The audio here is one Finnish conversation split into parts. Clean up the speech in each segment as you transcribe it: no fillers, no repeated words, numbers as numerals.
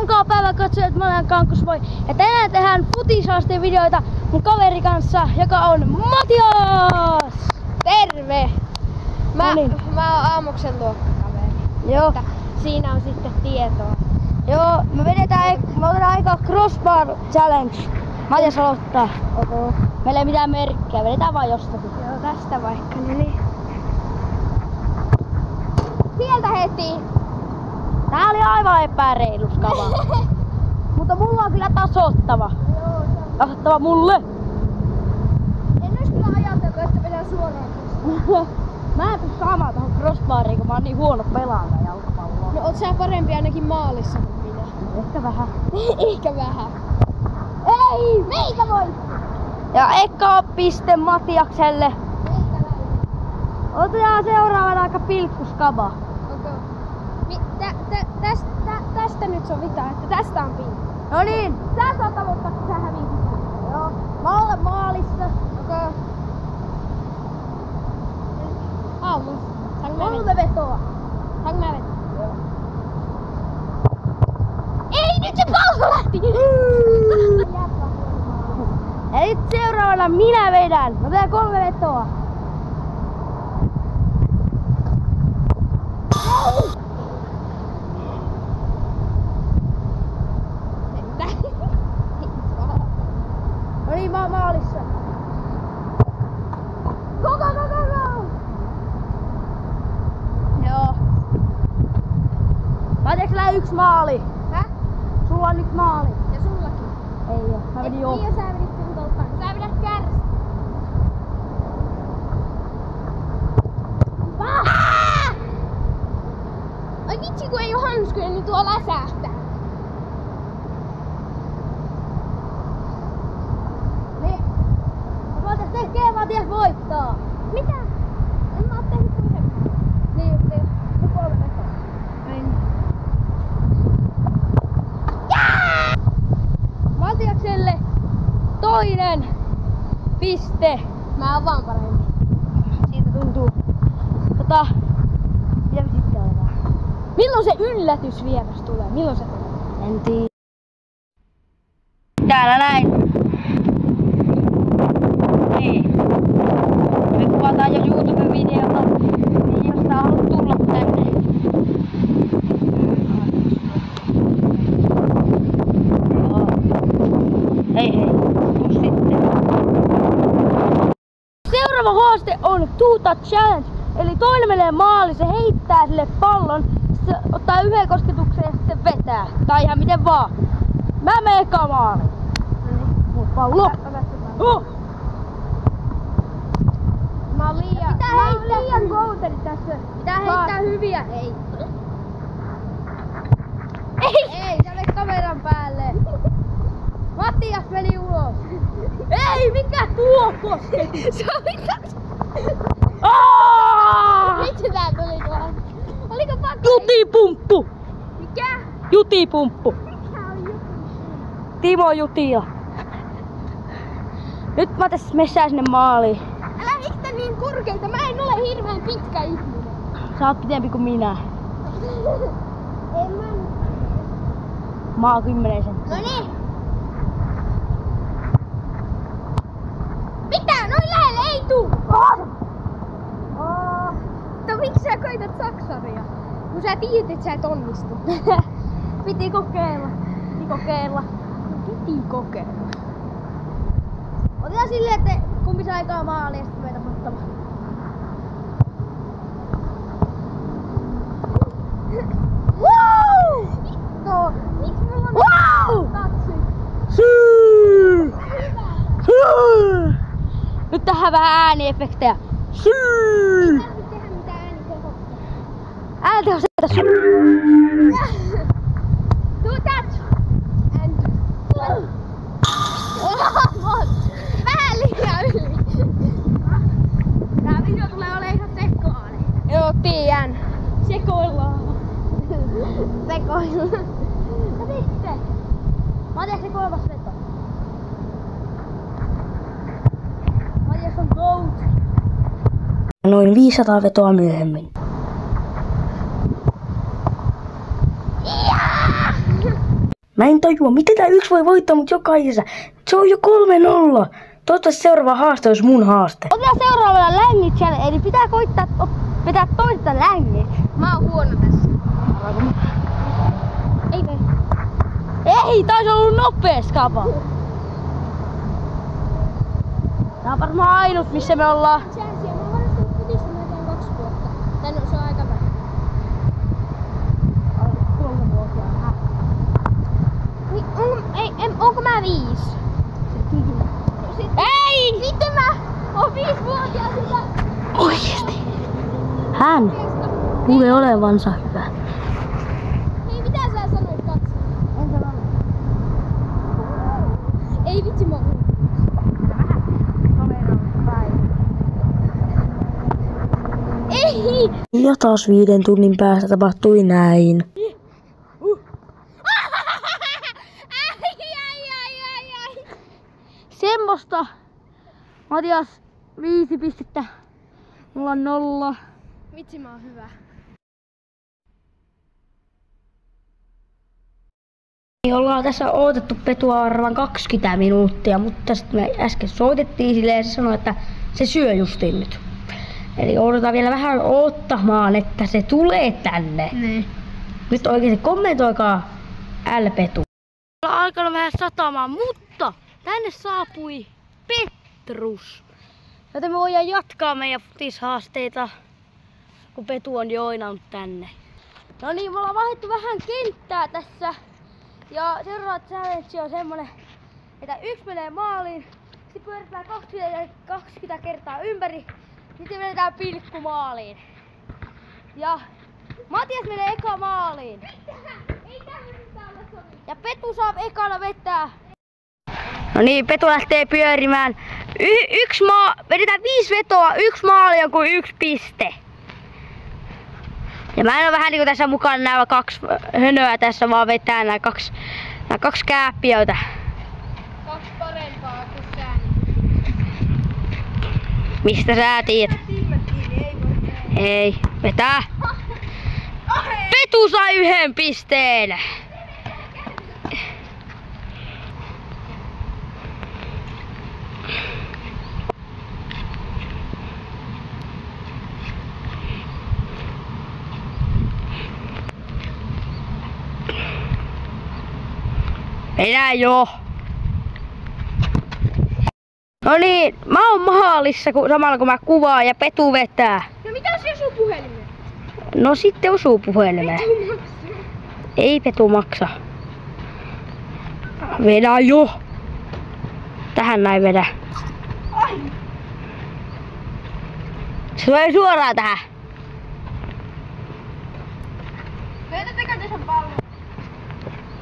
Onko päivän katsojat, mä olen Kankkusboy ja tänään tehdään futishaasteen videoita mun kaveri kanssa, joka on Matias! Terve! Mä oon Aamuksen luokkakaveri. Joo. Että siinä on sitten tietoa. Joo, me otetaan aika crossbar challenge. Matias aloittaa. Oho. Meillä ei mitään merkkejä, vedetään vaan jostakin. Joo, tästä vaikka, niin. Sieltä heti! Tää oli aivan epäreilus kava. Mutta mulla on kyllä tasoittava. Joo, Tasoittava mulle. en ois kyllä ajatellut, että mennään suoraan tuosta. Mä en pysty saamaan tohon crossbariin, kun mä oon niin huono pelaamaan jalkapalloa. No oot sä parempi ainakin maalissa kuin minä. Ehkä vähän. Ehkä vähän. Ei! Meikä voi! Ja eka piste Matiakselle. Otetaan seuraavana aika pilkkuskaba. Okay. Tästä nyt sovitaan, että tästä on pinkki. No niin. Sä saat aloittaa, kun sä häviit. Joo. Mä olen maalissa. Okay. Aamu. Saanko mä 3 vetoa. Saanko mä vetää? Ei, nyt se pallo lähti! Ja nyt seuraavana minä vedän. Mä teen 3 vetoa. No niin, mä oon maalissa. Go! Joo. Matiaksella 1 maali. Häh? Sulla on 1 maali. Ja sullakin. Ei oo. Mä vedin jo. Niin, ja sä vedit sen tolpaan. Sä vedät kärsi. Ai vitsi, kun ei oo hanskuja, niin tuo läsähtää. Niin. Mä voitais tekee Matias voittaa. Mitä? En mä oo tehnyt yhden. Niin just niin. Nyt 3 vetoa. Matiakselle toinen piste. Mä oon vaan parempi. Siitä tuntuu. Mitä me sitten otetaan? Milloin se yllätysvieras tulee? Milloin se tulee? En tiedä. Täällä näin. Niin. Me kuvataan jo YouTube-videota. Niin jos tää haluat tulla tänne. Joo. Hei. Tuu sitten. Seuraava haaste on Two Touch Challenge. Eli toinen menee maaliin, se heittää sille pallon, se ottaa yhden kosketuksen ja sitten vetää. Tai ihan miten vaan. Mä menen eka maaliin. Mulla pallo. Mä oon liian gouteri tässä. Pitää heittää hyviä. Ei. Ei, sä menet kameran päälle. Matias meni ulos. Ei, mikä tuo kosketus? Se oli tässä. Miksi tää tuli tuohon? Oliko pakko? Jutipumppu. Mikä? Jutipumppu. Mikä on juttu? Timo Jutila. Nyt Matias messää sinne maaliin. Älä heittää niin korkeita, mä en ole hirveän pitkä ihminen. Sä oot pitempi kuin minä. En mä nyt. Mä oon 10 senttiä. No niin. Mitä? Noin lähelle ei tuu! Mutta miksi sä koitat saksaria? Kun sä tiedät, et sä et onnistu. Piti kokeilla. Otetaan silleen, että kumpi saa aikaa maalia ja sitten meitä ottamaan. Wow! Vittu! Miksi mulla on Wow! katsi? Nyt tähän vähän ääniefektejä. Ei tarvitse tehdä mitään äänitehokasta. Äänitehokasta. Two touch! And... Vähän liian yli. Tää video tulee olemaan ihan sekoainen. Joo, tiedän. Sekoillaan. Sekoillaan. Ja sitten. Matias se 3. veto. Matias on GOAT. Noin 500 vetoa myöhemmin. Mä en tajua, miten tää 1 voi voittaa mut jokaisessa. Se on jo 3-0. Toivottavasti seuraava haaste olisi mun haaste. Otetaan seuraavalla längit challenge, eli pitää koittaa vetää toista längit. Mä oon huono tässä. Ei, tää olisi ollut nopea skapa. Tää on varmaan ainut, missä me ollaan. Chanssiä, mä oon harrastanut futista melkein 2 vuotta. Tai no, se on aika vähän. 3-vuotiaana. Onko mä 5? Ei! Sitten mä oon 5-vuotias sitä. Oikeesti? Hän kuulee olevansa hyvä. Hei, mitä sä sanoit katsoa? En sanonut. Ei vitsi, mä oon. Ei! Ja taas 5 tunnin päästä tapahtui näin. Semmosta. Matias 5 pistettä. Mulla on 0. Vitsi, mä oon hyvä. Ollaan tässä odotettu Petua varmaan 20 minuuttia, mutta sitten me äsken soitettiin silleen ja se sanoi, että se syö justiin nyt. Eli odotetaan vielä vähän odottamaan, että se tulee tänne. Niin. Nyt oikeesti kommentoikaa L-Petu. Ollaan alkanut vähän satamaan, mutta tänne saapui Petrus. Joten me voidaan jatkaa meidän futishaasteita, kun Petu on joinannut tänne. No niin, me ollaan vaihdettu vähän kenttää tässä. Ja seuraava challenge on semmonen, että 1 menee maaliin, sitten pyöritään 20 kertaa ympäri, sitten vedetään pilkku maaliin. Ja Matias menee eka maaliin. Ja Petu saa ekana vetää. No niin, Petu lähtee pyörimään. Vedetään 5 vetoa, 1 maali on kuin 1 piste. Ja mä en ole vähän niinku tässä mukana nämä 2 hönöä tässä, vaan vetää nämä kaksi kääppiöitä. 2 parempaa kuin sääni. Mistä sä tiedät? Ei, vetää. Petu sai 1 pisteen. Enää jo. No niin, mä oon maalissa samalla kun mä kuvaan ja Petu vetää. No mitä se osuu puhelimeen? No sitten osuu puhelimeen. Ei Petu maksa. Vedä jo. Tähän näin vedä. Se tulee suoraan tähän. Vetätekö te sen pallon?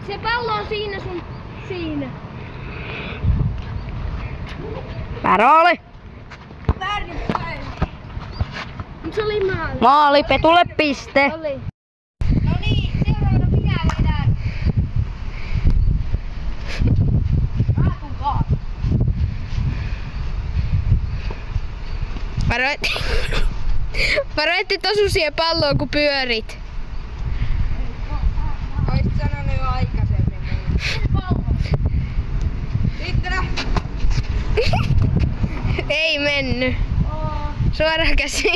Se pallo on siinä siinä. Väärä oli. Väärin. Mut se oli maali. Maali, Petulle piste. Oli. No niin, seuraavana minä vedän. Varoitti tosu siihen palloon kun pyörit. Oisit sanonut jo aikaisemmin. Sitten. Ei mennyt. Suoraan käsi.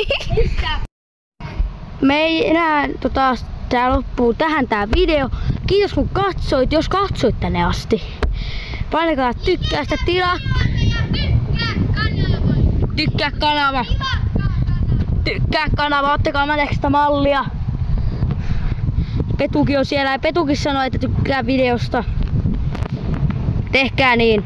Me ei enää tää loppuu tähän tää video. Kiitos kun katsoit, jos katsoit tänne asti. Painakaa tykkää sitä Tykkää kanava. Tykkää kanava, ottakaa Mädeksestä mallia. Petukin on siellä ja Petukin sanoi, että tykkää videosta. Tehkää niin.